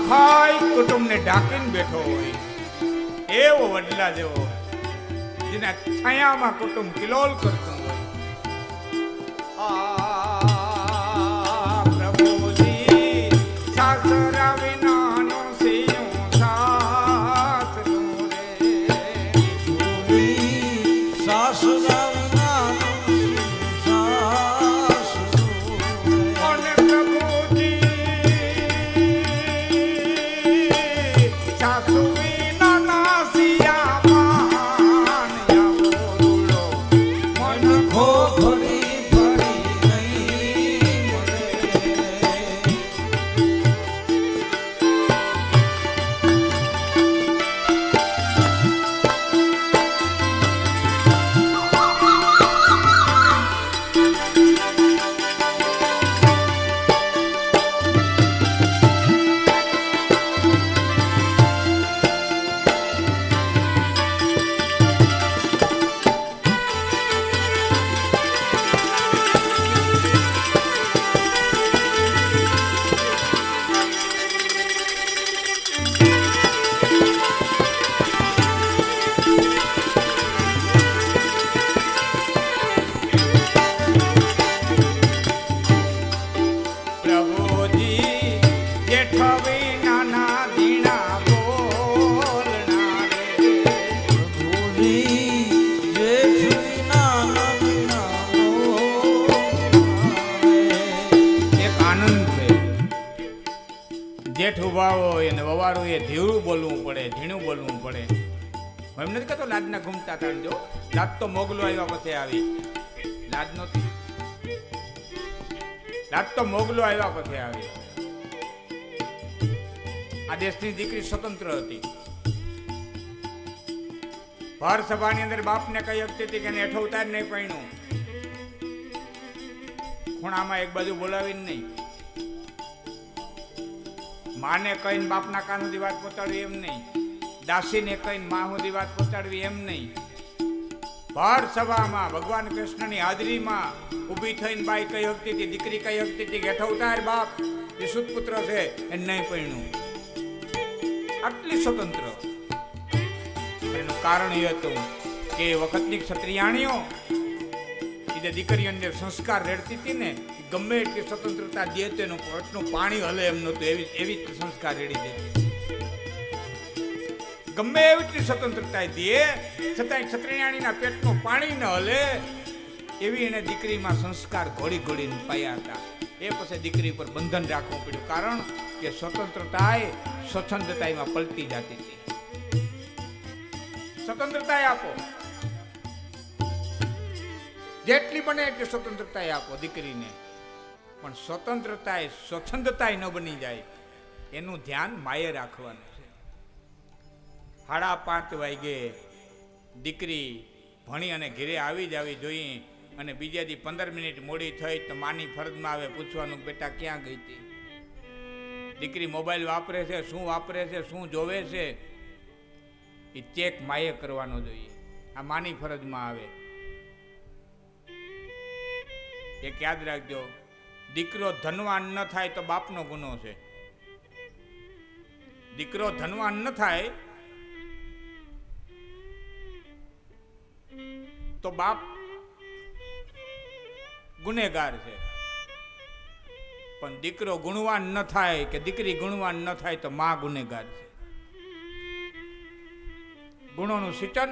આખાય કુટુંબને ઢાંકીને બેઠો હોય એવો વડલા જેવો જેના છાયામાં કુટુંબ કિલોલ કરતું હોય. પ્રભુજી સાસરા વિનાનો સિંહ સાસરું રે સાસરા જેઠ ઉભા હોય અને વવારું એ ધીરું બોલવું પડે, ઝીણું બોલવું પડે. એમ નથી કહેતો લાદના ઘૂમતા હતા. જો લાદ તો મોગલો આવ્યા પછી આવી, લાદ નહોતી. લાદ તો મોગલો આવ્યા પછી આવી. આ દેશની દીકરી સ્વતંત્ર હતી. ભર સભાની અંદર બાપને કઈ શકતી હતી કે હેઠો ઉતાર નહીં પૈણું, ખૂણામાં એક બાજુ બોલાવીને નહીં, માને કહીને બાપના કાન સુધી વાત પહોંચાડવી એમ નહીં, દાસીને કહીને મા સુધી વાત પહોંચાડવી એમ નહીં. ભર સભામાં ભગવાન કૃષ્ણની હાજરીમાં ઊભી થઈને બાઈ કઈ શકતી હતી, દીકરી કઈ શકતી હતી કે હેઠો ઉતાર બાપ, એ સુતપુત્ર છે એ નહીં પૈણું. આટલી સ્વતંત્ર. એનું કારણ એ હતું કે વખતની ક્ષત્રિયાણીઓ જે દીકરીઓને સંસ્કાર રેડતી હતી ને, ગમે એટલી સ્વતંત્રતા દે તેનું પેટનું પાણી હલે એમ નહોતું, એવી સંસ્કાર રેડી દેતી. ગમે એટલી સ્વતંત્રતા દે છતાંય ક્ષત્રિયાણીના પેટનું પાણી ન હલે એવી એને દીકરીમાં સંસ્કાર ઘોડી ઘોડીને પાયા હતા. એ પછી દીકરી પર બંધન રાખવું પડ્યું, કારણ કે સ્વતંત્રતા સ્વચ્છંદતામાં પલટી જતી હતી. સ્વતંત્રતા આપો, જેટલી બને એટલી સ્વતંત્રતા આપો દીકરીને, પણ સ્વતંત્રતા સ્વચ્છંદતા ન બની જાય એનું ધ્યાન માએ રાખવાનું છે. 5:30 વાગે દીકરી ભણી અને ઘેરે આવી જવી જોઈએ, અને બીજા દી 15 મિનિટ મોડી થઈ તો માની ફરજમાં આવે પૂછવાનું, બેટા ક્યાં ગઈ હતી? દીકરી મોબાઈલ વાપરે છે, શું વાપરે છે, શું જોવે છે, એ ચેક માએ કરવાનો જોઈએ. આ માની ફરજમાં આવે. એક યાદ રાખજો, દીકરો ધનવાન ન થાય તો બાપનો ગુનો છે. દીકરો ધનવાન ન થાય તો બાપ ગુનેગાર છે, પણ દીકરો ગુણવાન ન થાય કે દીકરી ગુણવાન ન થાય તો માં ગુનેગાર છે. ગુણોનું સિંચન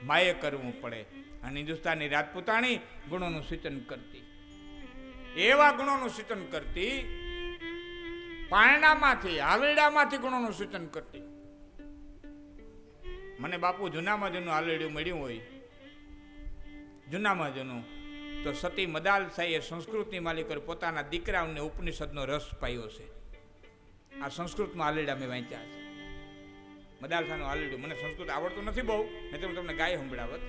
માએ કરવું પડે, અને હિન્દુસ્તાનની રાજપૂતાણી ગુણોનું સિંચન કરતી. એવા ગુણોનું સિંચન કરતી, પારણામાંથી હાલરડામાંથી ગુણોનું સિંચન કરતી. મને બાપુ જૂનામાં જૂનું હાલરડ્યું મળ્યું હોય, જૂનામાં જૂનું, તો સતી મદાલસાઈએ સંસ્કૃતની માલિકોએ પોતાના દીકરાઓને ઉપનિષદનો રસ પાયો છે. આ સંસ્કૃતમાં હાલરડા મેં વાંચ્યા છે. મદાલસાનું હાલરડ્યું, મને સંસ્કૃત આવડતું નથી બહુ, નહીં તો તમને ગાય સંભળાવત.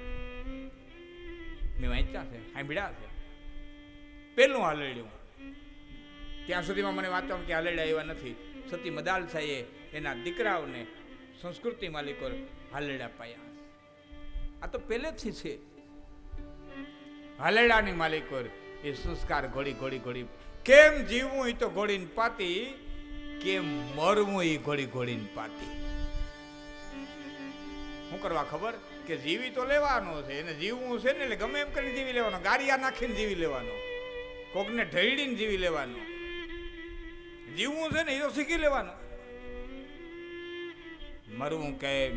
મેં વાંચ્યા છે, સાંભળ્યા છે. પેલું હાલરડ્યું, ત્યાં સુધીમાં મને વાંચવામાં કે હાલરડા એવા નથી. સતી મદાલસાઈએ એના દીકરાઓને સંસ્કૃતિ માલિકો હાલરડા પાયા. આ તો પહેલેથી છે. હાલરડાની માલિકો એ સંસ્કાર ઘોડી ઘોડી ઘોડી કેમ જીવવું એ તો ઘોડીને પાતી, કે મરવું એ ઘોડી ઘોડીને પાતી. શું કરવા ખબર કે જીવી તો લેવાનો છે, એને જીવવું છે ને એટલે ગમે એમ કરીને જીવી લેવાનો, ગારિયા નાખીને જીવી લેવાનો, કોકને ઢળીને જીવી લેવાનો. જીવવું છે ને એ તો શીખી લેવાનું. મરવું કેમ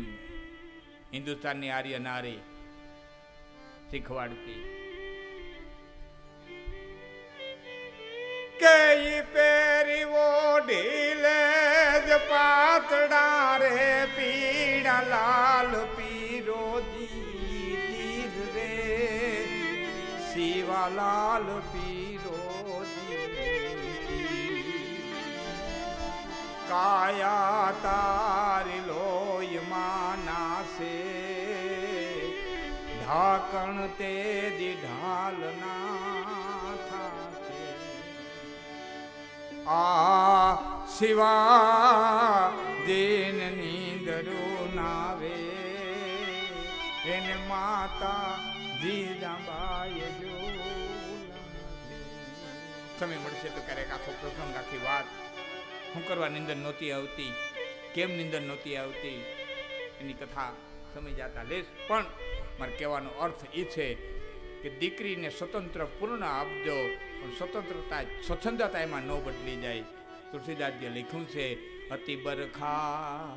હિન્દુસ્તાનની આર્ય નારી શીખવાડતી કે ઈ પેરી ઓઢીલે જ પાતળા રે પીળા લાલ પીરો દીર રે શિવા લાલ પીરો કાયા તારી લોય માનાસે ઢાકણ તે દી ઢાલના થાકે આ શિવા દિન નીંદરો નાવે એને માતા જીજાબાઈ જો સમય મળશે તો ક્યારેક આખો પ્રસંગ આખી વાત શું કરવા નિંદર નહોતી આવતી, કેમ નિંદર નહોતી આવતી એની કથા સમય જાતા લેશ. પણ મારે કહેવાનો અર્થ એ છે કે દીકરીને સ્વતંત્ર પૂર્ણ આપજો, પણ સ્વતંત્રતા એમાં ન બદલી જાય. તુલસીદાસજીએ લખ્યું છે અતિ બરખા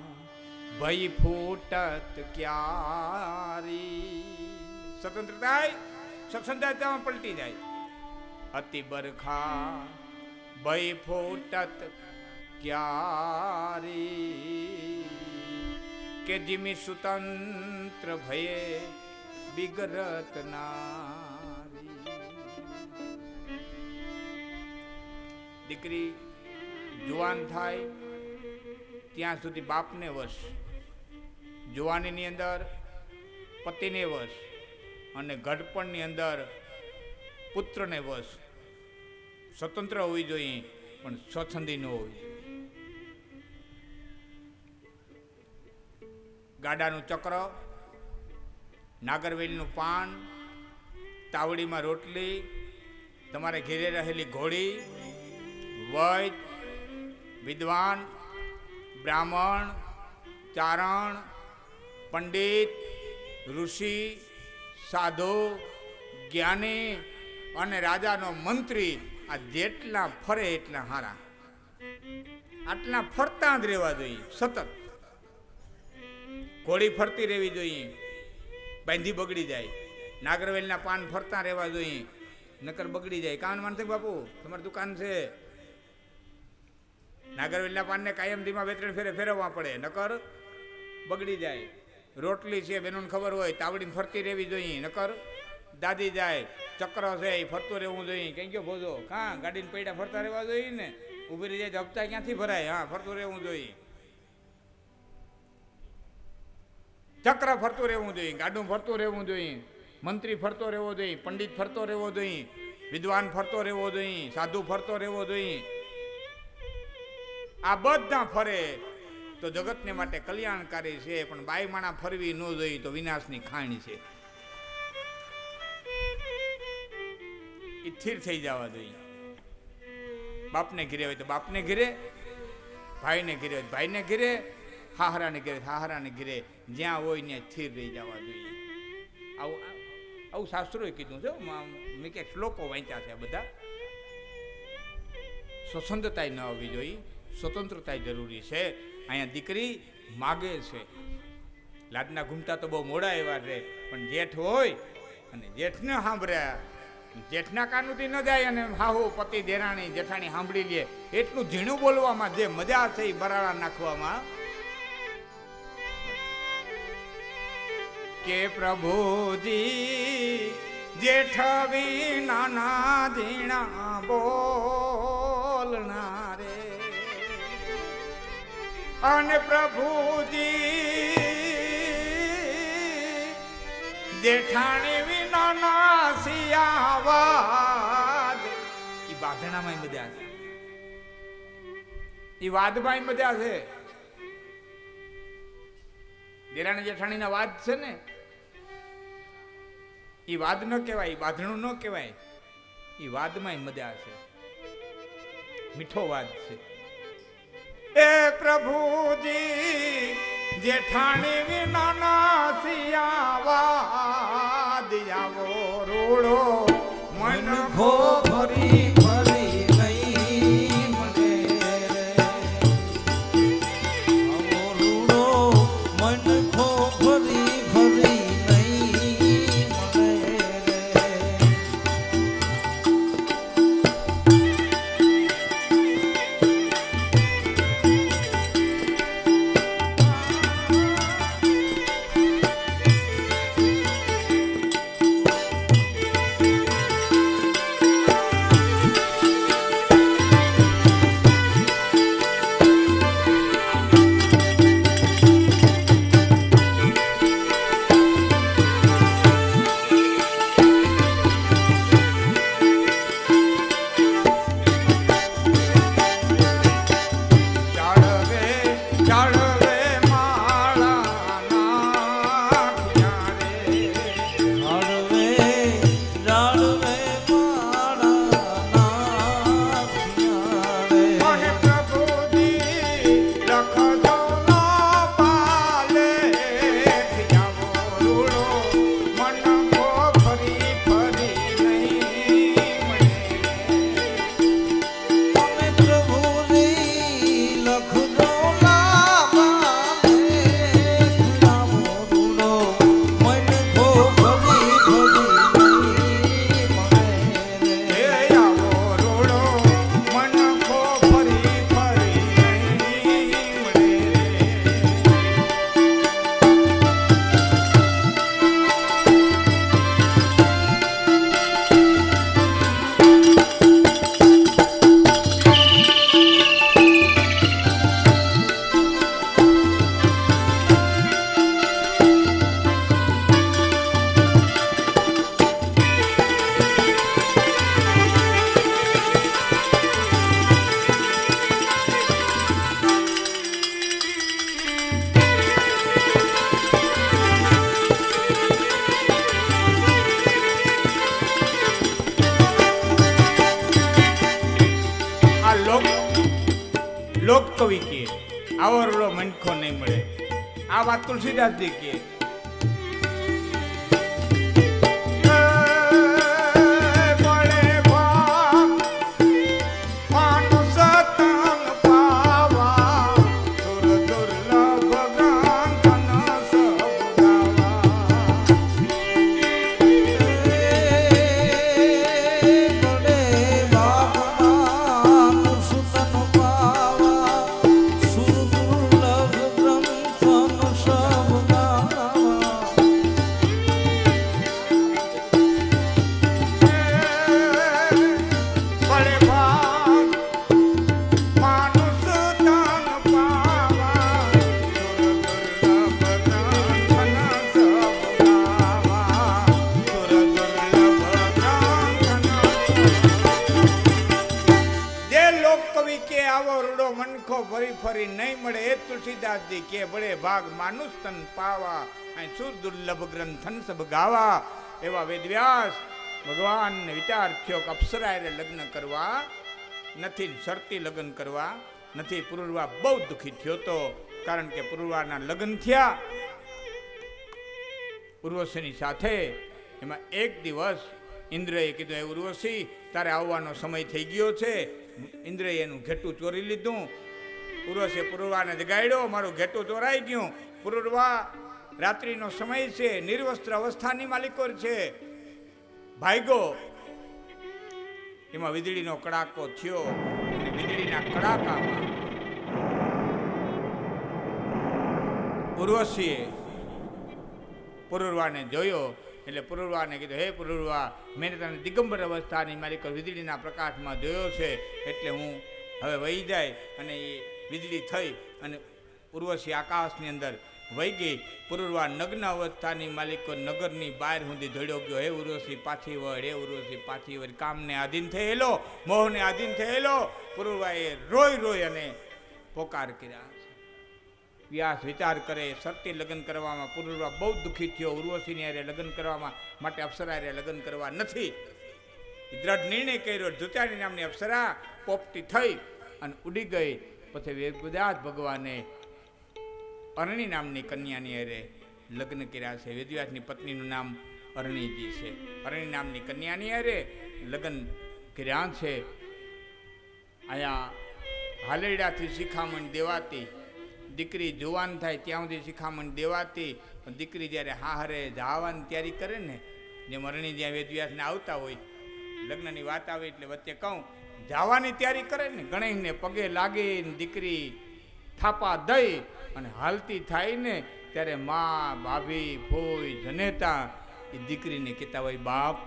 ભય ફૂટત ક્યારી. સ્વતંત્રતામાં પલટી જાય. અતિ બરખા ભય ફૂટત ક્યારી કે જીમી સ્વતંત્ર ભયે બિગરત નારી. દીકરી જુવાન થાય ત્યાં સુધી બાપને વશ, જુવાનીની અંદર પતિને વશ અને ઘડપણની અંદર પુત્રને વશ. સ્વતંત્ર હોવી જોઈએ પણ સ્વચ્છંદી ન હોવી જોઈએ. ગાડાનું ચક્ર, નાગરવેલનું પાન, તાવડીમાં રોટલી, તમારે ઘેરે રહેલી ઘોડી, વૈદ, વિદ્વાન, બ્રાહ્મણ, ચારણ, પંડિત, ઋષિ, સાધુ, જ્ઞાની અને રાજાનો મંત્રી, આ જેટલા ફરે એટલા હારા. આટલા ફરતા જ રહેવા જોઈએ સતત. ઘોડી ફરતી રહેવી જોઈએ, બાંધી બગડી જાય. નાગરવેલના પાન ફરતા રહેવા જોઈએ, નકર બગડી જાય. કાન માનસિક બાપુ તમારી દુકાન છે, નાગરવેલના પાનને કાયમ ધીમા 2-3 ફેરે ફેરવવા પડે, નકર બગડી જાય. રોટલી છે બેનોને ખબર હોય, તાવડીને ફરતી રહેવી જોઈએ, નકર દાદી જાય. ચક્ર છે એ ફરતું રહેવું જોઈએ. કઈ ગયો ભોજો? કાં ગાડીને પૈડા ફરતા રહેવા જોઈએ ને, ઊભી રહી જાય તો હપ્તા ક્યાંથી ભરાય? હા, ફરતું રહેવું જોઈએ. ચક્ર ફરતું રહેવું જોઈએ, ગાડું ફરતું રહેવું જોઈએ, મંત્રી ફરતો રહેવો જોઈએ, પંડિત ફરતો રહેવો જોઈએ, વિદ્વાન ફરતો રહેવો જોઈએ, સાધુ ફરતો રહેવો જોઈએ. આ બધા ફરે તો જગતને માટે કલ્યાણકારી છે, પણ બાઈ માણા ફરવી ન જોઈએ તો વિનાશની ખાણી છે. એ સ્થિર થઈ જવા જોઈએ. બાપને ઘેરે હોય તો બાપને ઘેરે, ભાઈને ઘેરે હોય ભાઈને ઘેરે, હાહરાને ઘેરે હાહરાને ઘેરે, જ્યાં હોય ત્યાં સ્થિર રહી જવા જોઈએ. આવું શાસ્ત્રોએ કીધું છે. મેં ક્યાંક શ્લોકો વાંચ્યા છે. બધા સ્વતંત્રતા ન આવવી જોઈએ, સ્વતંત્રતા જરૂરી છે. અહીંયા દીકરી માગે છે. લાદના ઘૂમતા તો બહુ મોડા એવા છે, પણ જેઠ હોય અને જેઠને સાંભળ્યા, જેઠના કાનુથી ન જાય અને હાહુ પતિ દેરાણી જેઠાણી સાંભળી લે, એટલું ઝીણું બોલવામાં જે મજા છે એ બરાડા નાખવામાં. કે પ્રભુજી જેઠ વિના ઝીણા બોલનારે, અને પ્રભુજી જેઠાણી વિના નાસિયાવાદ. એ બાંધણામાં મજા છે, એ વાદમાં મજા છે. દેરાણી જેઠાણીના વાદ છે ને, એ વાદ ન કહેવાય, બાંધણું ન કહેવાય. એ વાદમાં મજા છે, મીઠો વાદ છે. એ પ્રભુજી જેઠાણી વિના સિયાવા દિયાવો રૂડો મન ખો ફરી ફરી નહીં મને રે. આવો રૂડો મન ખો ફરી ફરી નહીં મને રે. લોક કવિ કે આવો રૂડો મનખો નહીં મળે. આ વાત તુલસીદાસજી કે ફરી ફરી નહીં મળે એ તુલસીદાસજી કે બળે ભાગ માનુષ તન પાવા અહીં સુર દુર્લભ ગ્રંથન સબ ગાવા. એવા વેદવ્યાસ ભગવાનને વિચાર થયો કે અપ્સરાએ લગ્ન કરવા નથી, શરતી લગ્ન કરવા નથી. પુરુરવા બહુ દુઃખી થયો તો, કારણ કે પુરુરવાના લગ્ન થયા ઉર્વશીની સાથે. એમાં એક દિવસ ઇન્દ્રએ કીધું, એ ઉર્વશી તારે આવવાનો સમય થઈ ગયો છે. ઇન્દ્રએ એનું ઘેટું ચોરી લીધું. ઉર્વશીએ પુરુરવાને જગાડ્યો, મારું ઘેટું ચોરાઈ ગયું. પુરુરવા રાત્રિનો સમય છે, નિર્વસ્ત્ર અવસ્થાની માલિકો છે, ભાગ્યો. એમાં વીજળીનો કડાકો થયો અને વીજળીના કડાકામાં ઉર્વશીએ પુરુરવાને જોયો. એટલે પુરુરવાને કીધું, હે પુરુરવા, મેં તને દિગંબર અવસ્થાની માલિકો વીજળીના પ્રકાશમાં જોયો છે, એટલે હું હવે વહી જાય. અને એ વીજળી થઈ અને ઉર્વશી આકાશની અંદર વહી ગઈ. પુરુરવા નગ્ન અવસ્થાની માલિકો નગરની બહાર સુધી ધોડ્યો ગયો. હે ઉર્વશી પાછી વળ, હે ઉર્વશી પાછી વળ. કામને આધીન થયેલો, મોહને આધીન થયેલો પુરુરવાએ રોઈ રોઈ અને પોકાર કર્યા. વ્યાસ વિચાર કરે, શરતી લગ્ન કરવામાં પુરુરવા બહુ દુઃખી થયો. ઉર્વશીની હારે લગ્ન કરવામાં માટે અપ્સરા હારે લગ્ન કરવા નથી. દ્રઢ નિર્ણય કર્યો. ધુતારી નામની અપ્સરા પોપટી થઈ અને ઉડી ગઈ. પછી વેદવ્યાસ ભગવાને અરણી નામની કન્યાની અરે લગ્ન કર્યા છે. વેદવ્યાસની પત્નીનું નામ અરણીજી છે. અરણી નામની કન્યાની અરે લગ્ન કર્યા છે. અહીંયા હાલેડાથી શિખામણ દેવાતી, દીકરી જુવાન થાય ત્યાં સુધી શિખામણ દેવાતી, પણ દીકરી જ્યારે હાહરે જવાની તૈયારી કરે ને, જેમ અરણી જ્યાં વેદવ્યાસને આવતા હોય, લગ્નની વાત આવે એટલે વચ્ચે કહું, જવાની તૈયારી કરે ને, ગણેશને પગે લાગીને દીકરી થાપા દઈ અને હાલતી થાય ને, ત્યારે મા, ભાભી, ફોઈ, જનેતા એ દીકરીને કહેતા હોય, બાપ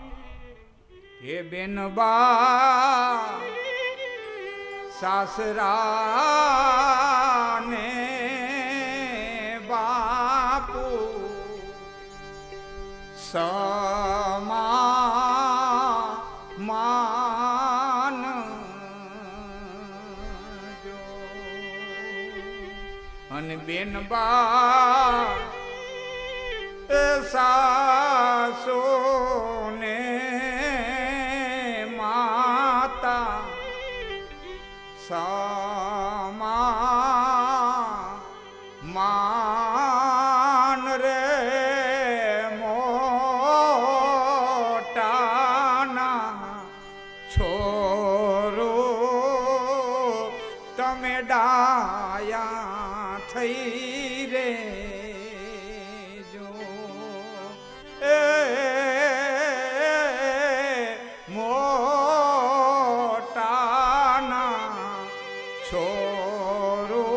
હે બેન બા સાસરાને બાપુ સમાન જો, અને બેન બા સાસુને માતા સમાન રે મોટાના છોરો તમે ડાયા થઈ રે જો એ મોટાના છોરો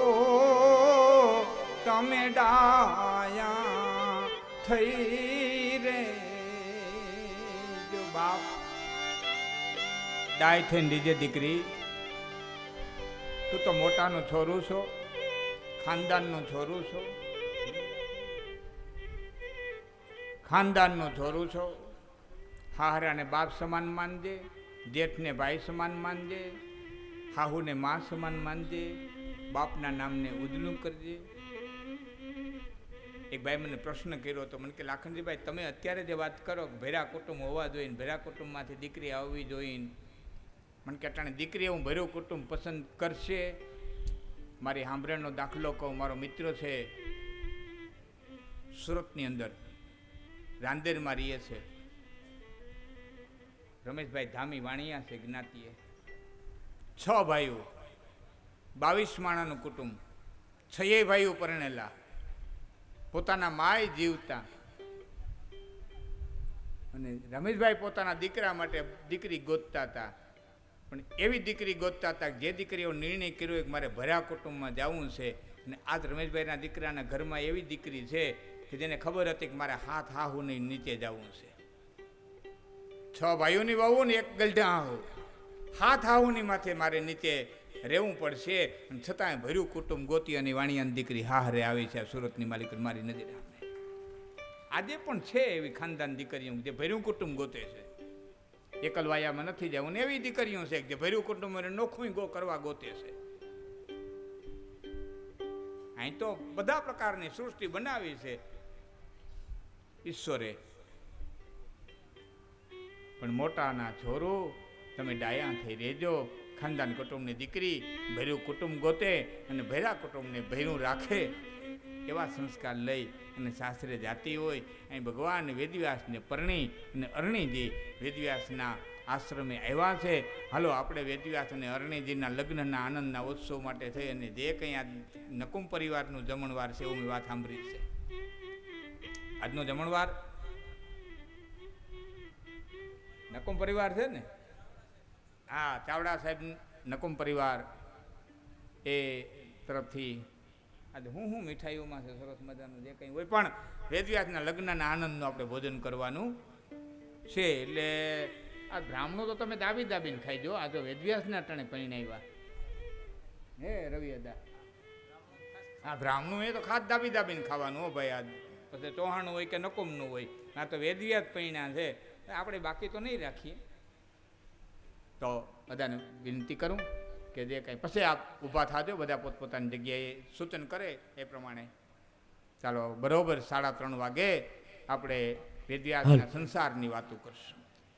તમે ડાયા થઈ રે જો. બાપ ડાય થઈને લીજે દીકરી, તું તો મોટાનો છોરું છો, ખાનદાનનો છોરું છો, ખાનદાનનો છોરું છો. હાહરાને બાપ સમાન માનજે, જેઠને ભાઈ સમાન માનજે, હાહુને માં સમાન માનજે, બાપના નામને ઉજળું કરજે. એક ભાઈ મને પ્રશ્ન કર્યો હતો, મને કે લાખનજીભાઈ તમે અત્યારે જે વાત કરો ભેરા કુટુંબ હોવા જોઈએ, ભેરા કુટુંબમાંથી દીકરી આવવી જોઈએ, મને કે અટાણે દીકરી હું ભેરું કુટુંબ પસંદ કરશે? મારી સાંભળેનો દાખલો કહું. મારો મિત્ર છે સુરતની અંદર, રાંદેરમાં રહીએ છે, રમેશભાઈ ધામી વાણિયા છે જ્ઞાતિએ. 6 ભાઈઓ, 22 માણાનું કુટુંબ, 6 ભાઈઓ પરણેલા, પોતાના માય જીવતા, અને રમેશભાઈ પોતાના દીકરા માટે દીકરી ગોતતા હતા. પણ એવી દીકરી ગોતતા હતા જે દીકરીઓ નિર્ણય કર્યો કે મારે ભર્યા કુટુંબમાં જવું છે. અને આજ રમેશભાઈના દીકરાના ઘરમાં એવી દીકરી છે કે જેને ખબર હતી કે મારે હાથ હાહુની નીચે જવું છે. 6 ભાઈઓની વહુ ને 1 ગલઢા હાહુ, હાથ હાહુની માથે મારે નીચે રહેવું પડશે. અને છતાંય ભર્યું કુટુંબ ગોતી અને વાણિયાની દીકરી હાહરે આવી છે સુરતની માલિક મારી નજરે સામે. આજે પણ છે એવી ખાનદાન દીકરીઓ જે ભર્યું કુટુંબ ગોતે છે. એકલવાયામાં નથી જવું, એવી દીકરીઓ છે જે ભર્યું કુટુંબ નોખું ગો કરવા ગોતે છે. અહીં તો બધા પ્રકારની સૃષ્ટિ બનાવી છે ઈશ્વરે, પણ મોટાના છોરો તમે ડાયા થઈ રહેજો. ખાનદાન કુટુંબની દીકરી ભર્યું કુટુંબ ગોતે અને ભૈરા કુટુંબને ભૈરું રાખે એવા સંસ્કાર લઈ અને સાસરે જાતી હોય. અહીં ભગવાન વેદવ્યાસને પરણી અને અરણીજી વેદવ્યાસના આશ્રમે આવ્યા છે. હાલો આપણે વેદવ્યાસ અને અરણીજીના લગ્નના આનંદના ઉત્સવ માટે થઈ અને જે કંઈ આ નકુમ પરિવારનું જમણવાર છે એવું મેં વાત સાંભળી છે. આજનો જમણવાર નકુમ પરિવાર છે ને? હા, ચાવડા સાહેબ નકુમ પરિવાર એ તરફથી આજે હું મીઠાઈઓમાં છે સરસ મજાનું જે કંઈ હોય, પણ વેદવ્યાસના લગ્નના આનંદનું આપણે ભોજન કરવાનું છે. એટલે આ બ્રાહ્મણો તો તમે દાબી દાબીને ખાઈ જો. આ તો વેદવ્યાસના ટાણે પરિણાવ્યા હે રવિ અદા. આ બ્રાહ્મણું એ તો ખાસ દાબી દાબીને ખાવાનું હો ભાઈ. આ પછી ચૌહાણનું હોય કે નકુમનું હોય, આ તો વેદવ્યાસ પરિણા છે. આપણે બાકી તો નહીં રાખીએ. તો બધાને વિનંતી કરું કે જે કંઈ પછી આપ ઊભા થાજો, બધા પોતપોતાની જગ્યાએ સૂચન કરે એ પ્રમાણે. ચાલો, બરોબર 3:30 વાગે આપણે વેદવ્યાસના સંસારની વાતો કરશું.